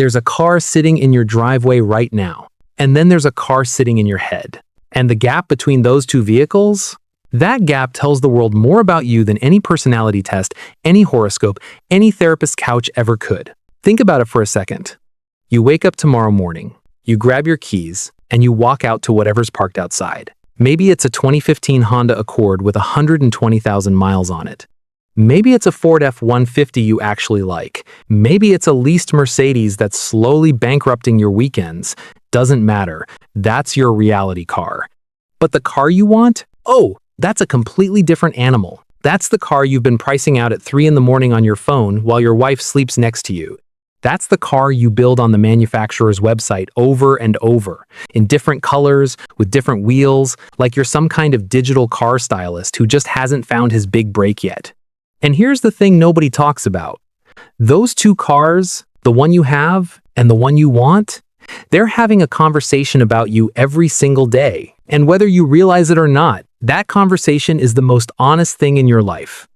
There's a car sitting in your driveway right now, and then there's a car sitting in your head. And the gap between those two vehicles? That gap tells the world more about you than any personality test, any horoscope, any therapist's couch ever could. Think about it for a second. You wake up tomorrow morning, you grab your keys, and you walk out to whatever's parked outside. Maybe it's a 2015 Honda Accord with 120,000 miles on it. Maybe it's a Ford F-150 you actually like. Maybe it's a leased Mercedes that's slowly bankrupting your weekends. Doesn't matter. That's your reality car. But the car you want? Oh, that's a completely different animal. That's the car you've been pricing out at 3 in the morning on your phone while your wife sleeps next to you. That's the car you build on the manufacturer's website over and over, in different colors, with different wheels, like you're some kind of digital car stylist who just hasn't found his big break yet. And here's the thing nobody talks about. Those two cars, the one you have and the one you want, they're having a conversation about you every single day. And whether you realize it or not, that conversation is the most honest thing in your life.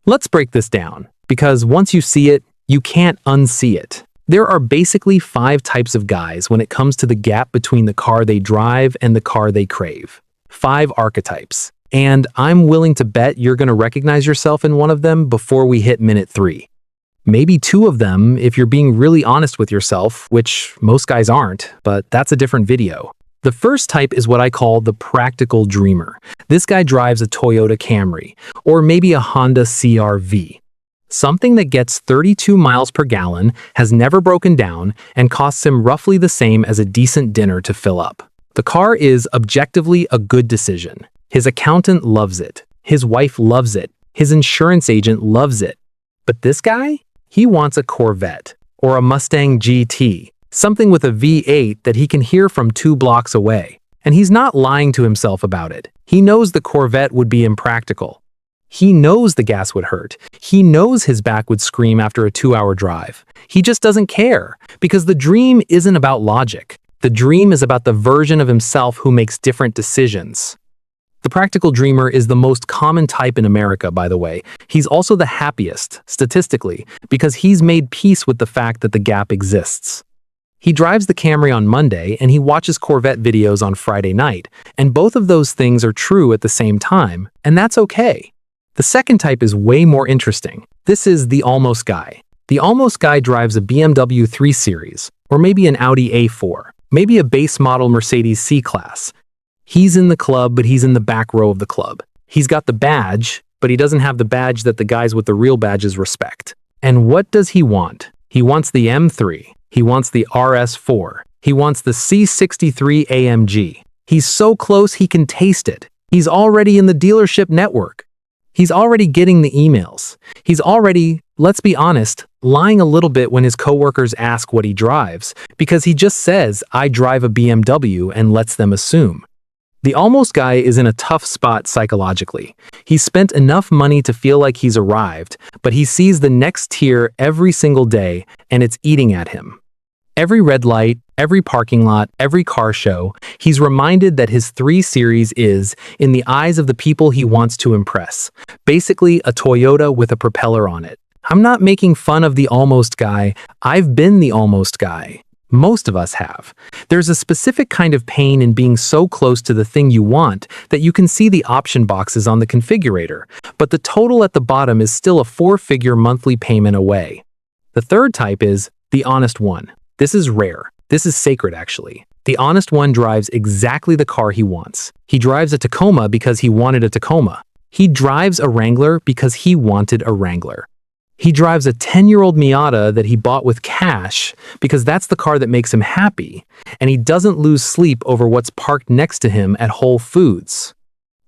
Let's break this down, because once you see it, you can't unsee it. There are basically 5 types of guys when it comes to the gap between the car they drive and the car they crave. 5 archetypes. And I'm willing to bet you're going to recognize yourself in one of them before we hit minute 3. Maybe 2 of them if you're being really honest with yourself, which most guys aren't, but that's a different video. The first type is what I call the practical dreamer. This guy drives a Toyota Camry, or maybe a Honda CR-V. Something that gets 32 miles per gallon, has never broken down, and costs him roughly the same as a decent dinner to fill up. The car is objectively a good decision. His accountant loves it. His wife loves it. His insurance agent loves it. But this guy? He wants a Corvette, or a Mustang GT, something with a V8 that he can hear from 2 blocks away. And he's not lying to himself about it. He knows the Corvette would be impractical. He knows the gas would hurt. He knows his back would scream after a 2-hour drive. He just doesn't care, because the dream isn't about logic. The dream is about the version of himself who makes different decisions. The practical dreamer is the most common type in America, by the way. He's also the happiest, statistically, because he's made peace with the fact that the gap exists. He drives the Camry on Monday and he watches Corvette videos on Friday night, and both of those things are true at the same time, and that's okay. The second type is way more interesting. This is the almost guy. The almost guy drives a BMW 3 Series, or maybe an Audi A4, maybe a base model Mercedes C-Class. He's in the club, but he's in the back row of the club. He's got the badge, but he doesn't have the badge that the guys with the real badges respect. And what does he want? He wants the M3. He wants the RS4. He wants the C63 AMG. He's so close he can taste it. He's already in the dealership network. He's already getting the emails. He's already, let's be honest, lying a little bit when his coworkers ask what he drives, because he just says, "I drive a BMW," and lets them assume. The almost guy is in a tough spot psychologically. He's spent enough money to feel like he's arrived, but he sees the next tier every single day, and it's eating at him. Every red light, every parking lot, every car show, he's reminded that his 3 Series is, in the eyes of the people he wants to impress, basically a Toyota with a propeller on it. I'm not making fun of the almost guy. I've been the almost guy. Most of us have. There's a specific kind of pain in being so close to the thing you want that you can see the option boxes on the configurator, but the total at the bottom is still a 4-figure monthly payment away. The third type is the honest one. This is rare. This is sacred, actually. The honest one drives exactly the car he wants. He drives a Tacoma because he wanted a Tacoma. He drives a Wrangler because he wanted a Wrangler. He drives a 10-year-old Miata that he bought with cash because that's the car that makes him happy, and he doesn't lose sleep over what's parked next to him at Whole Foods.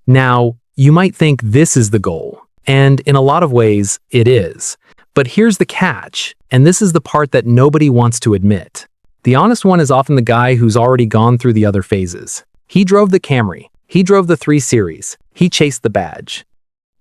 Now, you might think this is the goal, and in a lot of ways, it is. But here's the catch, and this is the part that nobody wants to admit. The honest one is often the guy who's already gone through the other phases. He drove the Camry. He drove the 3 Series. He chased the badge.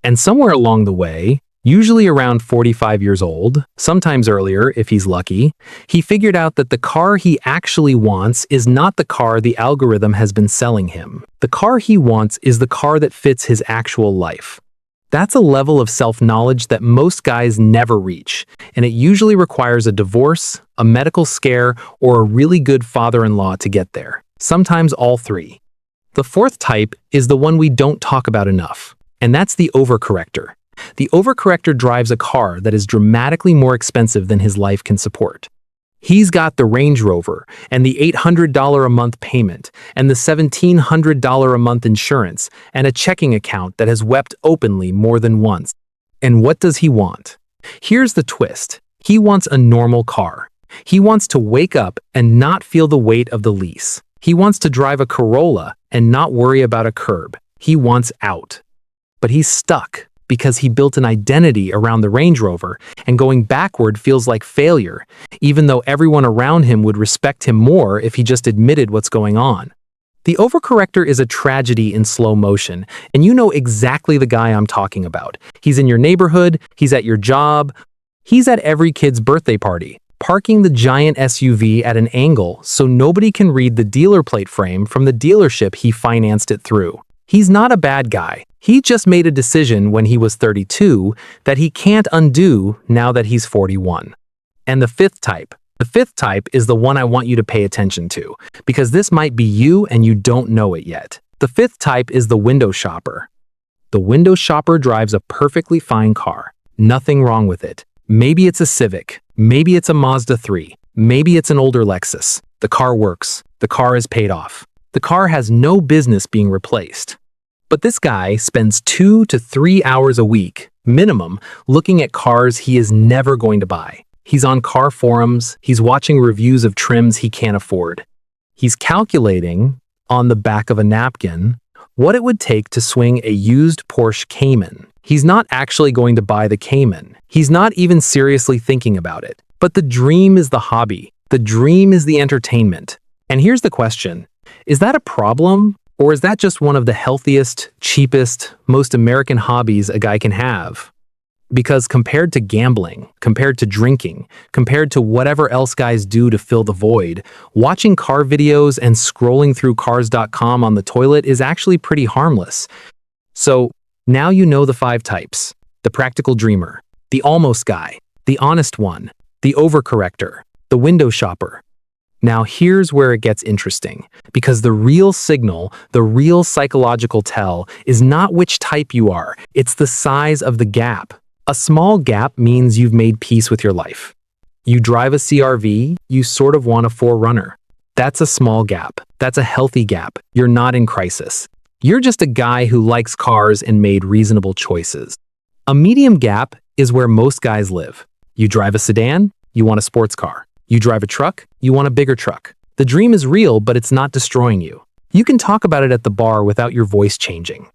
And somewhere along the way, usually around 45 years old, sometimes earlier if he's lucky, he figured out that the car he actually wants is not the car the algorithm has been selling him. The car he wants is the car that fits his actual life. That's a level of self-knowledge that most guys never reach, and it usually requires a divorce, a medical scare, or a really good father-in-law to get there. Sometimes all three. The fourth type is the one we don't talk about enough, and that's the overcorrector. The overcorrector drives a car that is dramatically more expensive than his life can support. He's got the Range Rover, and the $800 a month payment, and the $1,700 a month insurance, and a checking account that has wept openly more than once. And what does he want? Here's the twist. He wants a normal car. He wants to wake up and not feel the weight of the lease. He wants to drive a Corolla and not worry about a curb. He wants out. But he's stuck because he built an identity around the Range Rover, and going backward feels like failure, even though everyone around him would respect him more if he just admitted what's going on. The overcorrector is a tragedy in slow motion, and you know exactly the guy I'm talking about. He's in your neighborhood, he's at your job, he's at every kid's birthday party, parking the giant SUV at an angle so nobody can read the dealer plate frame from the dealership he financed it through. He's not a bad guy. He just made a decision when he was 32 that he can't undo now that he's 41. And the fifth type is the one I want you to pay attention to, because this might be you and you don't know it yet. The fifth type is the window shopper. The window shopper drives a perfectly fine car. Nothing wrong with it. Maybe it's a Civic. Maybe it's a Mazda 3. Maybe it's an older Lexus. The car works. The car is paid off. The car has no business being replaced. But this guy spends 2 to 3 hours a week, minimum, looking at cars he is never going to buy. He's on car forums, he's watching reviews of trims he can't afford. He's calculating, on the back of a napkin, what it would take to swing a used Porsche Cayman. He's not actually going to buy the Cayman. He's not even seriously thinking about it. But the dream is the hobby. The dream is the entertainment. And here's the question. Is that a problem? Or is that just one of the healthiest, cheapest, most American hobbies a guy can have? Because compared to gambling, compared to drinking, compared to whatever else guys do to fill the void, watching car videos and scrolling through cars.com on the toilet is actually pretty harmless. So now you know the 5 types: the practical dreamer, the almost guy, the honest one, the overcorrector, the window shopper. Now here's where it gets interesting, because the real signal, the real psychological tell, is not which type you are, it's the size of the gap. A small gap means you've made peace with your life. You drive a CR-V, you sort of want a 4Runner. That's a small gap. That's a healthy gap. You're not in crisis. You're just a guy who likes cars and made reasonable choices. A medium gap is where most guys live. You drive a sedan, you want a sports car. You drive a truck, you want a bigger truck. The dream is real, but it's not destroying you. You can talk about it at the bar without your voice changing.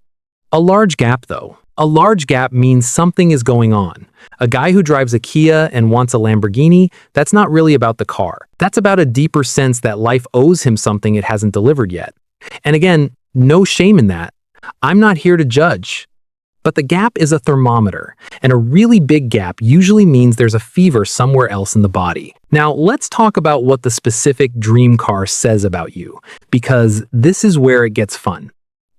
A large gap, though. A large gap means something is going on. A guy who drives a Kia and wants a Lamborghini, that's not really about the car. That's about a deeper sense that life owes him something it hasn't delivered yet. And again, no shame in that. I'm not here to judge. But the gap is a thermometer, and a really big gap usually means there's a fever somewhere else in the body. Now, let's talk about what the specific dream car says about you, because this is where it gets fun.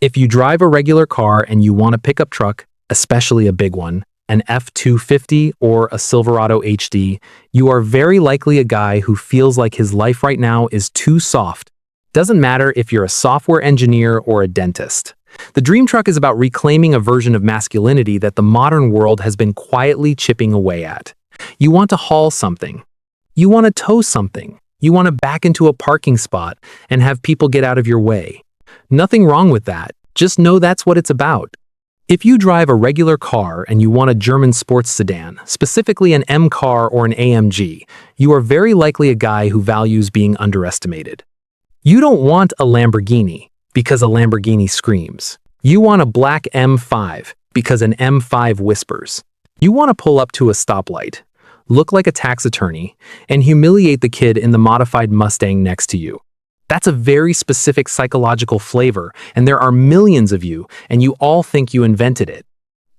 If you drive a regular car and you want a pickup truck, especially a big one, an F-250 or a Silverado HD, you are very likely a guy who feels like his life right now is too soft. Doesn't matter if you're a software engineer or a dentist. The dream truck is about reclaiming a version of masculinity that the modern world has been quietly chipping away at. You want to haul something. You want to tow something. You want to back into a parking spot and have people get out of your way. Nothing wrong with that. Just know that's what it's about. If you drive a regular car and you want a German sports sedan, specifically an M car or an AMG, you are very likely a guy who values being underestimated. You don't want a Lamborghini because a Lamborghini screams. You want a black M5 because an M5 whispers. You want to pull up to a stoplight, look like a tax attorney, and humiliate the kid in the modified Mustang next to you. That's a very specific psychological flavor, and there are millions of you, and you all think you invented it.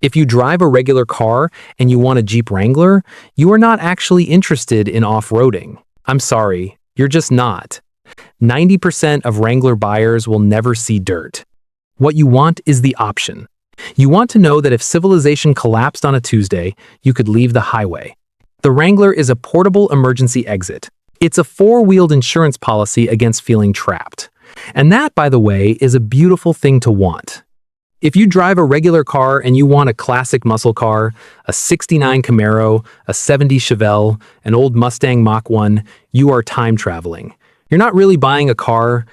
If you drive a regular car and you want a Jeep Wrangler, you are not actually interested in off-roading. I'm sorry, you're just not. 90% of Wrangler buyers will never see dirt. What you want is the option. You want to know that if civilization collapsed on a Tuesday, you could leave the highway. The Wrangler is a portable emergency exit. It's a four-wheeled insurance policy against feeling trapped. And that, by the way, is a beautiful thing to want. If you drive a regular car and you want a classic muscle car, a '69 Camaro, a '70 Chevelle, an old Mustang Mach 1, you are time traveling. You're not really buying a car,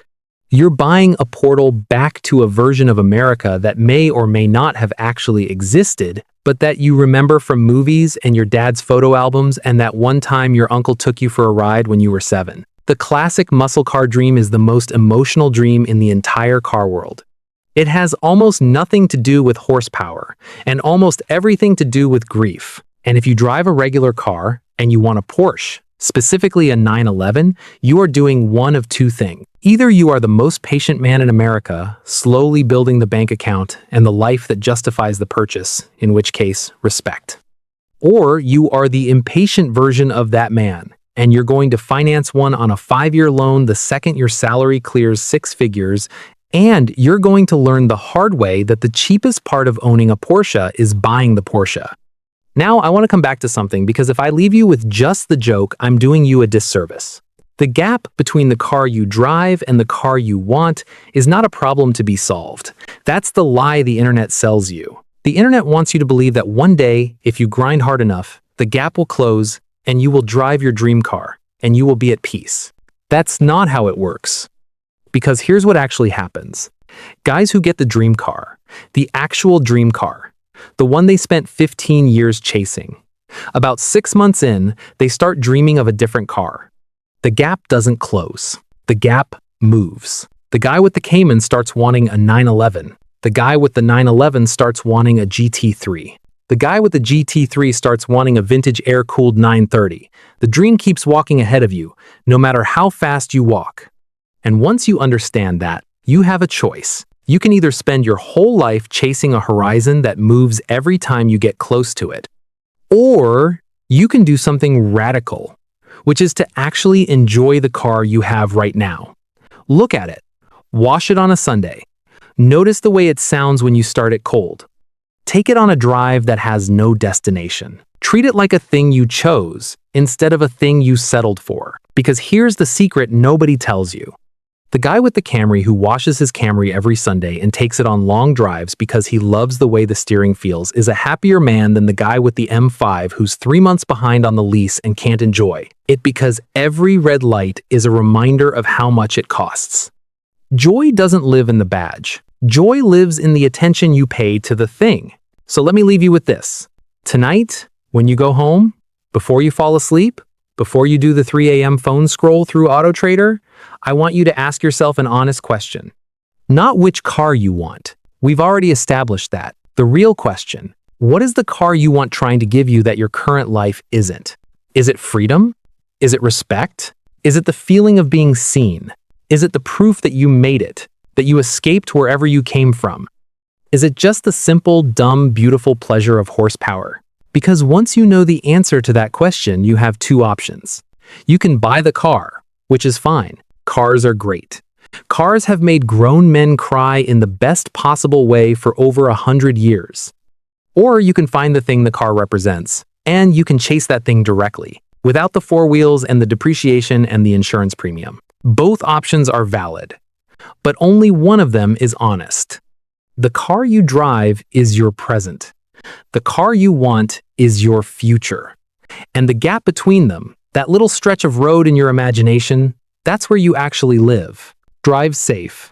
you're buying a portal back to a version of America that may or may not have actually existed, but that you remember from movies and your dad's photo albums and that one time your uncle took you for a ride when you were 7. The classic muscle car dream is the most emotional dream in the entire car world. It has almost nothing to do with horsepower and almost everything to do with grief. And if you drive a regular car and you want a Porsche, specifically a 911, you are doing one of two things. Either you are the most patient man in America, slowly building the bank account and the life that justifies the purchase, in which case, respect. Or you are the impatient version of that man, and you're going to finance one on a 5-year loan the second your salary clears 6 figures, and you're going to learn the hard way that the cheapest part of owning a Porsche is buying the Porsche. Now, I want to come back to something because if I leave you with just the joke, I'm doing you a disservice. The gap between the car you drive and the car you want is not a problem to be solved. That's the lie the internet sells you. The internet wants you to believe that one day, if you grind hard enough, the gap will close and you will drive your dream car and you will be at peace. That's not how it works. Because here's what actually happens. Guys who get the dream car, the actual dream car, the one they spent 15 years chasing. About 6 months in, they start dreaming of a different car. The gap doesn't close. The gap moves. The guy with the Cayman starts wanting a 911. The guy with the 911 starts wanting a GT3. The guy with the GT3 starts wanting a vintage air-cooled 930. The dream keeps walking ahead of you, no matter how fast you walk. And once you understand that, you have a choice. You can either spend your whole life chasing a horizon that moves every time you get close to it, or you can do something radical, which is to actually enjoy the car you have right now. Look at it. Wash it on a Sunday. Notice the way it sounds when you start it cold. Take it on a drive that has no destination. Treat it like a thing you chose instead of a thing you settled for. Because here's the secret nobody tells you. The guy with the Camry who washes his Camry every Sunday and takes it on long drives because he loves the way the steering feels is a happier man than the guy with the M5 who's 3 months behind on the lease and can't enjoy it because every red light is a reminder of how much it costs. Joy doesn't live in the badge. Joy lives in the attention you pay to the thing. So let me leave you with this. Tonight, when you go home, before you fall asleep, before you do the 3 a.m. phone scroll through AutoTrader, I want you to ask yourself an honest question. Not which car you want. We've already established that. The real question, what is the car you want trying to give you that your current life isn't? Is it freedom? Is it respect? Is it the feeling of being seen? Is it the proof that you made it, that you escaped wherever you came from? Is it just the simple, dumb, beautiful pleasure of horsepower? Because once you know the answer to that question, you have two options. You can buy the car, which is fine. Cars are great. Cars have made grown men cry in the best possible way for over 100 years. Or you can find the thing the car represents, and you can chase that thing directly, without the 4 wheels and the depreciation and the insurance premium. Both options are valid, but only one of them is honest. The car you drive is your present. The car you want is your future. And the gap between them, that little stretch of road in your imagination, that's where you actually live. Drive safe.